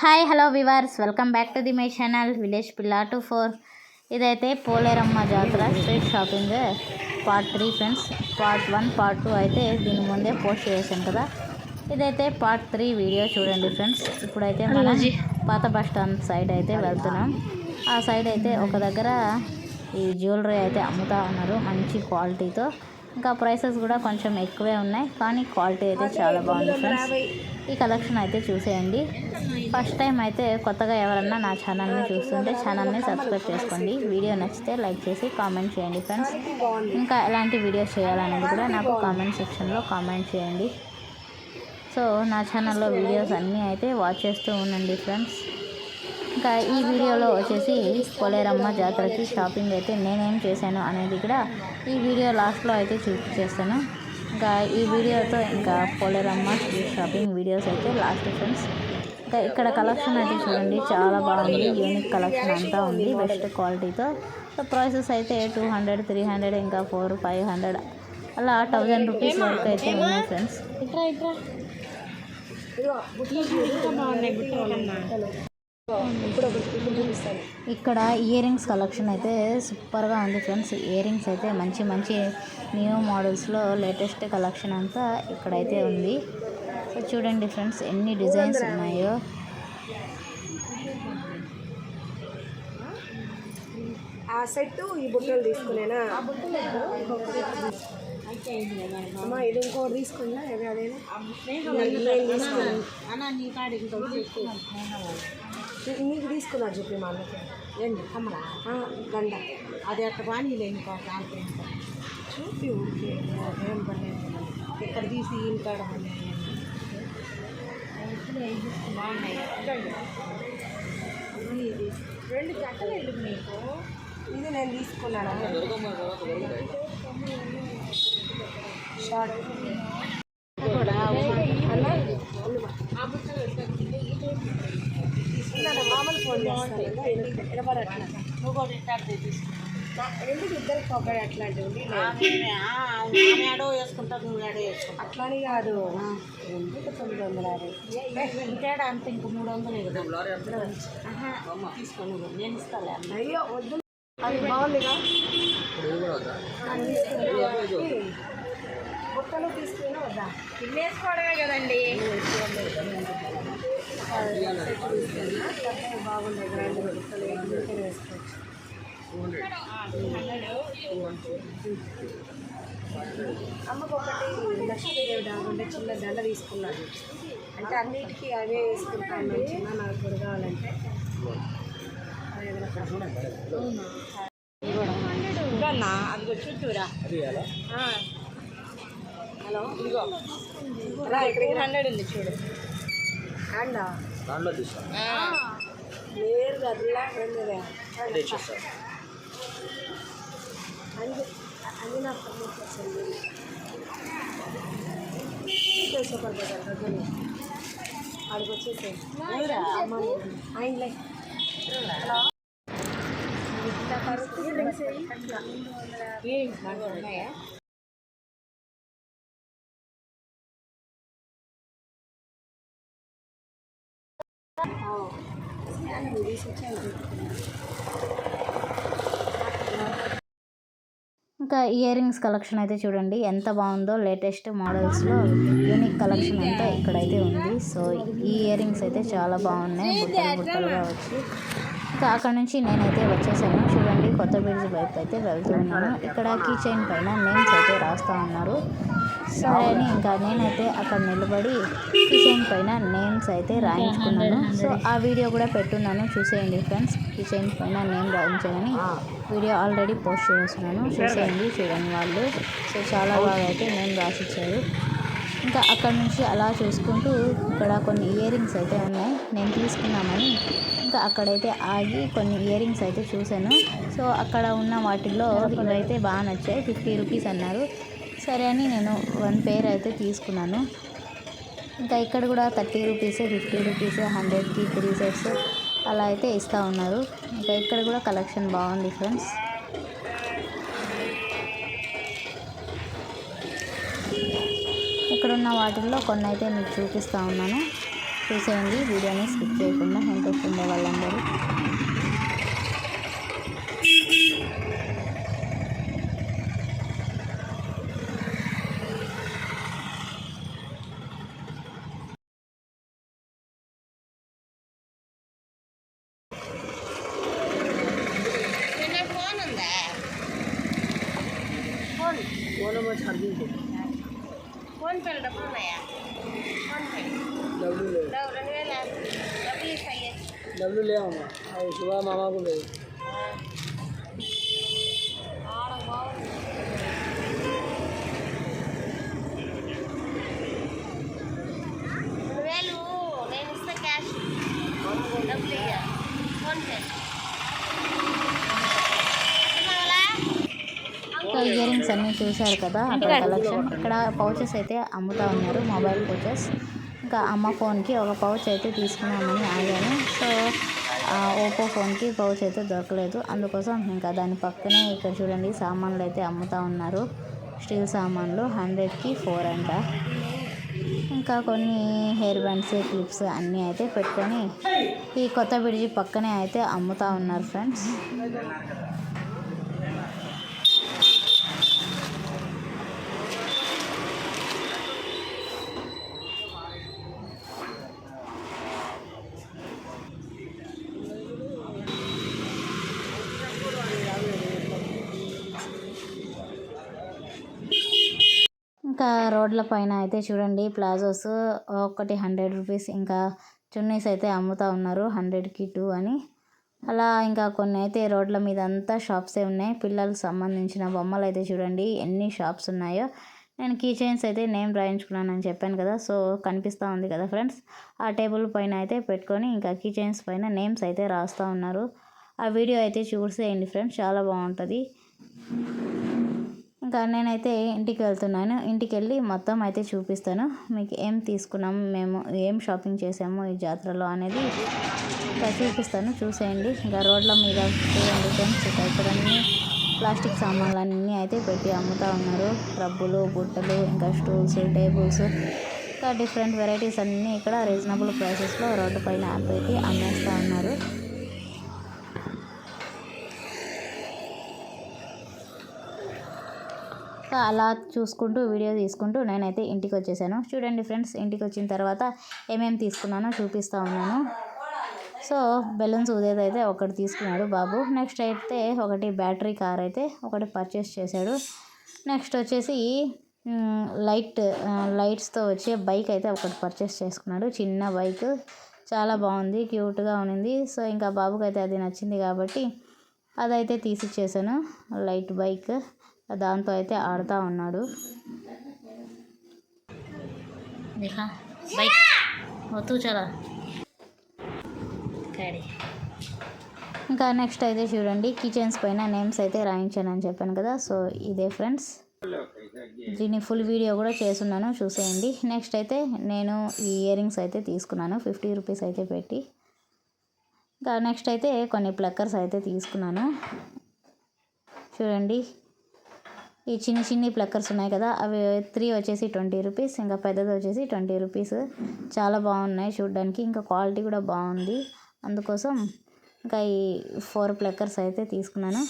Hi hello viewers, welcome back to the my channel village పిల్లా 24. ఇదైతే పోలేరమ్మ జాతర street shopping part 3 friends. Part 1 part 2 అయితే దీని ముందే పోస్ట్ చేశాను కదా. ఇదైతే పార్ట్ 3 వీడియో చూడండి ఫ్రెండ్స్. ఇప్పుడైతే మనం పాత బస్ స్టాండ్ సైడ్ అయితే వెళ్తున్నాం. ఆ సైడ్ అయితే ఒక దగ్గర ఈ జ్యువెలరీ అయితే అమ్ముతూ ఉన్నారు మంచి క్వాలిటీతో. ఇంకా ప్రైసెస్ కూడా కొంచెం ఎక్కువే ఉన్నాయి, కానీ క్వాలిటీ అయితే చాలా బాగుంది ఫ్రెండ్స్. ఈ కలెక్షన్ అయితే చూసేయండి. ఫస్ట్ టైం అయితే కొత్తగా ఎవరన్నా నా ఛానల్ని చూస్తుంటే ఛానల్ని సబ్స్క్రైబ్ చేసుకోండి. వీడియో నచ్చితే లైక్ చేసి కామెంట్ చేయండి ఫ్రెండ్స్. ఇంకా ఎలాంటి వీడియోస్ చేయాలనేది కూడా నాకు కామెంట్ సెక్షన్లో కామెంట్ చేయండి. సో నా ఛానల్లో వీడియోస్ అన్నీ అయితే వాచ్ చేస్తూ ఉండండి ఫ్రెండ్స్. ఇంకా ఈ వీడియోలో వచ్చేసి పోలేరమ్మ జాతరకి షాపింగ్ అయితే నేనేం చేశాను అనేది కూడా ఈ వీడియో లాస్ట్లో అయితే చూపించేస్తాను. ఇంకా ఈ వీడియోతో ఇంకా పోలేరమ్మ స్ట్రీట్ షాపింగ్ వీడియోస్ అయితే లాస్ట్ ఫ్రెండ్స్. ఇంకా ఇక్కడ కలెక్షన్ అయితే చూడండి, చాలా బాగుంది. యూనిక్ కలెక్షన్ అంతా ఉంది బెస్ట్ క్వాలిటీతో. సో ప్రైసెస్ అయితే 200, 300, ఇంకా 400, 500 అలా 1000 రూపీస్ వరకు అయితే ఉన్నాయి ఫ్రెండ్స్. ఇక్కడ ఇయర్ రింగ్స్ కలెక్షన్ అయితే సూపర్గా ఉంది ఫ్రెండ్స్. ఇయర్ రింగ్స్ అయితే మంచి మంచి న్యూ మోడల్స్లో లేటెస్ట్ కలెక్షన్ అంతా ఇక్కడైతే ఉంది. సో చూడండి ఫ్రెండ్స్ ఎన్ని డిజైన్స్ ఉన్నాయో. ఆ సెట్ ఈ బుట్టలు తీసుకునేనా అమ్మా, ఇది ఇంకోటి తీసుకున్నా అదేనా నీకు తీసుకున్నా చెప్పి మా అన్నకి ఏంటి అమ్మరా గండ అది అట్ట బాగా ఇంకో చూపి ఊరికే ఏం పని ఇక్కడ తీసి ఇంకాడ బాగున్నాయి. ఇది 2 జతలు వెళ్ళి మీకు ఇది నేను తీసుకున్నాను షార్ట్ మామూలు ఫోన్ చేస్తాను ఎందుకు ఇద్దరికి ఒకటి అట్లాంటివి ఆడో వేసుకుంటారు, నువ్వు ఆడో వేసుకుంటా అట్లానే కాదు. ఎందుకు 950 ఇంకేడా అంత ఇంకో 300 తీసుకోను నేను ఇస్తాలే. అయ్యో వద్దు, అది బాగుందిగా బుట్టలు తీసుకుని వద్దా వేసుకోవడమే కదండి. బాగుంది గ్రైండ్ బుట్టలు వేసుకోవచ్చు. అమ్మకు ఒకటి లక్ష్మీదేవి డాగుంటే చిన్న దండ తీసుకున్నాను. అంటే అన్నిటికీ అవే వేసుకుంటాను. చిన్న నాకు కూడా కావాలంటే అది చుట్టూరా. హలో ఇదిగో రా, ఇక్కడికి 100 ఉంది చూడు. అండా లేరు గదిలా అన్ని నాకు పంపించండి. అక్కడికి వచ్చేసి ఆయనలే ఉన్నాయా. ఇంకా ఇయర్ రింగ్స్ కలెక్షన్ అయితే చూడండి ఎంత బాగుందో. లేటెస్ట్ మోడల్స్లో యూనిక్ కలెక్షన్ అంతా ఇక్కడైతే ఉంది. సో ఈ ఇయర్ రింగ్స్ అయితే చాలా బాగున్నాయి, బుట్టలు బుట్టలుగా వచ్చి. ఇంకా అక్కడ నుంచి నేనైతే వచ్చేసాను. చూడండి కొత్త బ్రిడ్జ్ వైపు అయితే వెళ్తూ ఉన్నాను. ఇక్కడ కీ చైన్ పైన నేమ్స్ అయితే రాస్తూ ఉన్నారు. సరే అని ఇంకా నేనైతే అక్కడ నిలబడి కీ చైన్ పైన నేమ్స్ అయితే రాయించుకున్నాను. సో ఆ వీడియో కూడా పెట్టున్నాను, చూసేయండి ఫ్రెండ్స్. కీ చైన్ పైన నేమ్ రాయించాలని వీడియో ఆల్రెడీ పోస్ట్ చేస్తున్నాను, చూసేయండి చూడండి వాళ్ళు. సో చాలా బాగా అయితే నేమ్ రాసిచ్చారు. ఇంకా అక్కడ నుంచి అలా చూసుకుంటూ ఇక్కడ కొన్ని ఇయర్ రింగ్స్ అయితే ఉన్నాయి, నేను తీసుకున్నామని ఇంకా అక్కడైతే ఆగి కొన్ని ఇయర్ రింగ్స్ అయితే చూశాను. సో అక్కడ ఉన్న వాటిల్లో ఇవైతే బాగా నచ్చాయి. 50 రూపీస్ అన్నారు. సరే అని నేను 1 పేర్ అయితే తీసుకున్నాను. ఇంకా ఇక్కడ కూడా 30 రూపీస్, 50 రూపీస్, 100కి 3 సెట్స్ అలా అయితే ఇస్తూ ఉన్నారు. ఇంకా ఇక్కడ కూడా కలెక్షన్ బాగుంది ఫ్రెండ్స్. ఇక్కడున్న వాటిల్లో కొన్ని అయితే మీకు చూపిస్తూ ఉన్నాను. చూసేయండి వీడియోని స్కిప్ చేయకుండా, ఇంట్రెస్ట్ ఉండే వాళ్ళందరూ. ఫోన్ పేలు డబ్బులు ఉన్నాయా? ఫోన్ పే రెండు వేల డబ్బులు ఇస్తాయి. డబ్బులు లేవమ్మా, అవి శివ మామకు లేదు. వేలు నేను ఇస్తా క్యాష్, డబ్బులు ఇయ్య ఫోన్ పే. ఇయర్ రింగ్స్ అన్నీ చూశారు కదా అక్కడ కలెక్షన్. ఇక్కడ పౌచెస్ అయితే అమ్ముతా ఉన్నారు, మొబైల్ పౌచెస్. ఇంకా అమ్మ ఫోన్కి ఒక పౌచ్ అయితే తీసుకున్నామని ఆగాను. సో ఓపో ఫోన్కి పౌచ్ అయితే దొరకలేదు, అందుకోసం ఇంకా దాని పక్కనే ఇక్కడ చూడండి సామాన్లు అయితే అమ్ముతూ ఉన్నారు. స్టీల్ సామాన్లు 100కి 4 అంట. ఇంకా కొన్ని హెయిర్ బ్యాండ్స్, క్లిప్స్ అన్నీ అయితే పెట్టుకొని ఈ కొత్త బ్రిడ్జి పక్కనే అయితే అమ్ముతూ ఉన్నారు ఫ్రెండ్స్. ఇంకా రోడ్ల పైన అయితే చూడండి ప్లాజోస్ ఒకటి 100 రూపీస్, ఇంకా చున్నీస్ అయితే అమ్ముతూ ఉన్నారు 100కి 2 అని. అలా ఇంకా కొన్ని అయితే రోడ్ల మీద అంతా షాప్సే ఉన్నాయి. పిల్లలకు సంబంధించిన బొమ్మలు అయితే చూడండి ఎన్ని షాప్స్ ఉన్నాయో. నేను కీ చైన్స్ అయితే నేమ్ రాయించుకున్నాను అని చెప్పాను కదా, సో కనిపిస్తూ ఉంది కదా ఫ్రెండ్స్. ఆ టేబుల్ పైన అయితే పెట్టుకొని ఇంకా కీ చైన్స్ పైన నేమ్స్ అయితే రాస్తూ ఉన్నారు. ఆ వీడియో అయితే చూసేయండి ఫ్రెండ్స్, చాలా బాగుంటుంది. ఇంకా నేనైతే ఇంటికి వెళ్తున్నాను. ఇంటికి వెళ్ళి మొత్తం అయితే చూపిస్తాను మీకు, ఏం తీసుకున్నాము మేము, ఏం షాపింగ్ చేసాము ఈ జాతరలో అనేది ఇంకా చూపిస్తాను, చూసేయండి. ఇంకా రోడ్ల మీద చూడండి ఫ్రెండ్స్, ఇక్కడ ప్లాస్టిక్ సామాన్లు అన్నీ అయితే పెట్టి అమ్ముతూ ఉన్నారు. రబ్బులు, బుట్టలు, ఇంకా స్టూల్స్, టేబుల్స్, ఇంకా డిఫరెంట్ వెరైటీస్ అన్నీ ఇక్కడ రీజనబుల్ ప్రైసెస్లో రోడ్డు పైన పెట్టి అమ్మేస్తూ ఉన్నారు. అలా చూసుకుంటూ వీడియో తీసుకుంటూ నేనైతే ఇంటికి వచ్చేసాను. చూడండి ఫ్రెండ్స్, ఇంటికి వచ్చిన తర్వాత ఏమేమి తీసుకున్నానో చూపిస్తూ ఉన్నాను. సో బెలూన్స్ ఊదేదైతే ఒకటి తీసుకున్నాడు బాబు. నెక్స్ట్ అయితే ఒకటి బ్యాటరీ కార్ అయితే ఒకటి పర్చేస్ చేశాడు. నెక్స్ట్ వచ్చేసి లైట్స్తో వచ్చే బైక్ అయితే ఒకటి పర్చేస్ చేసుకున్నాడు, చిన్న బైక్, చాలా బాగుంది, క్యూట్గా ఉన్నింది. సో ఇంకా బాబుకి అయితే అది నచ్చింది కాబట్టి అదైతే తీసిచ్చేసాను, లైట్ బైక్. దాంతో అయితే ఆడుతూ ఉన్నాడు. ఇంకా నెక్స్ట్ అయితే చూడండి కిచెన్స్ పైన నేమ్స్ అయితే రాయించాను అని చెప్పాను కదా, సో ఇదే ఫ్రెండ్స్. దీని ఫుల్ వీడియో కూడా చేస్తున్నాను, చూసేయండి. నెక్స్ట్ అయితే నేను ఈ ఇయర్ రింగ్స్ అయితే తీసుకున్నాను 50 రూపీస్ అయితే పెట్టి. ఇంకా నెక్స్ట్ అయితే కొన్ని ప్లక్కర్స్ అయితే తీసుకున్నాను. చూడండి ఈ చిన్ని ప్లక్కర్స్ ఉన్నాయి కదా, అవి 3 వచ్చేసి 20 రూపీస్, ఇంకా పెద్దది వచ్చేసి 20 రూపీస్. చాలా బాగున్నాయి చూడడానికి, ఇంకా క్వాలిటీ కూడా బాగుంది. అందుకోసం ఇంకా ఈ 4 ప్లక్కర్స్ అయితే తీసుకున్నాను.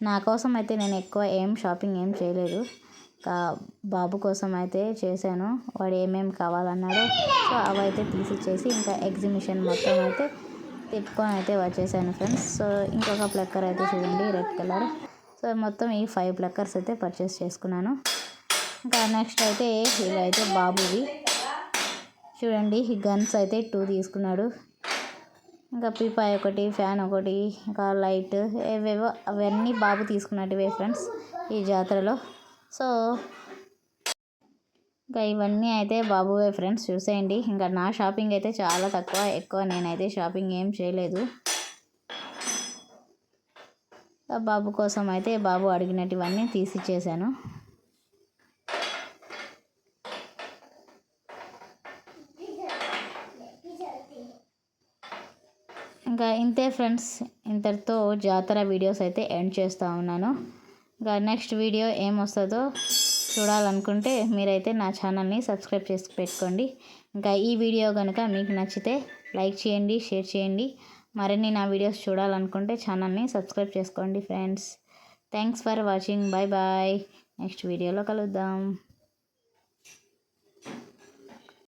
నా కోసం అయితే నేను ఎక్కువ షాపింగ్ ఏం చేయలేదు, బాబు కోసం అయితే చేశాను. వాడు ఏమేమి కావాలన్నాడో సో అవైతే తీసిచ్చేసి ఇంకా ఎగ్జిబిషన్ మొత్తం అయితే తిప్పుకొని అయితే వచ్చేసాను ఫ్రెండ్స్. సో ఇంకొక ప్లక్కర్ అయితే చూడండి రెడ్ కలర్. సో మొత్తం ఈ 5 ప్లక్కర్స్ అయితే పర్చేస్ చేసుకున్నాను. ఇంకా నెక్స్ట్ అయితే ఇవైతే బాబువి చూడండి, ఈ గన్స్ అయితే 2 తీసుకున్నాడు. ఇంకా పీపాయ్ ఒకటి, ఫ్యాన్ ఒకటి, ఇంకా లైట్, ఏవేవో అవన్నీ బాబు తీసుకున్నట్టువే ఫ్రెండ్స్ ఈ జాతరలో. సో ఇంకా ఇవన్నీ అయితే బాబువే ఫ్రెండ్స్, చూసేయండి. ఇంకా నా షాపింగ్ అయితే చాలా ఎక్కువ నేనైతే షాపింగ్ ఏం చేయలేదు. బాబు కోసం అయితే బాబు అడిగినటువన్నీ తీసిచ్చేసాను. ఇంకా ఇంతే ఫ్రెండ్స్, ఇంతటితో జాతర వీడియోస్ అయితే ఎండ్ చేస్తూ ఉన్నాను. ఇంకా నెక్స్ట్ వీడియో ఏమొస్తుందో చూడాలనుకుంటే మీరైతే నా ఛానల్ని సబ్స్క్రైబ్ చేసి పెట్టుకోండి. ఇంకా ఈ వీడియో కనుక మీకు నచ్చితే లైక్ చేయండి, షేర్ చేయండి. మరిన్ని నా వీడియోస్ చూడాలనుకుంటే ఛానల్ని సబ్స్క్రైబ్ చేసుకోండి friends. Thanks for watching. Bye bye. Next వీడియోలో కలుద్దాం.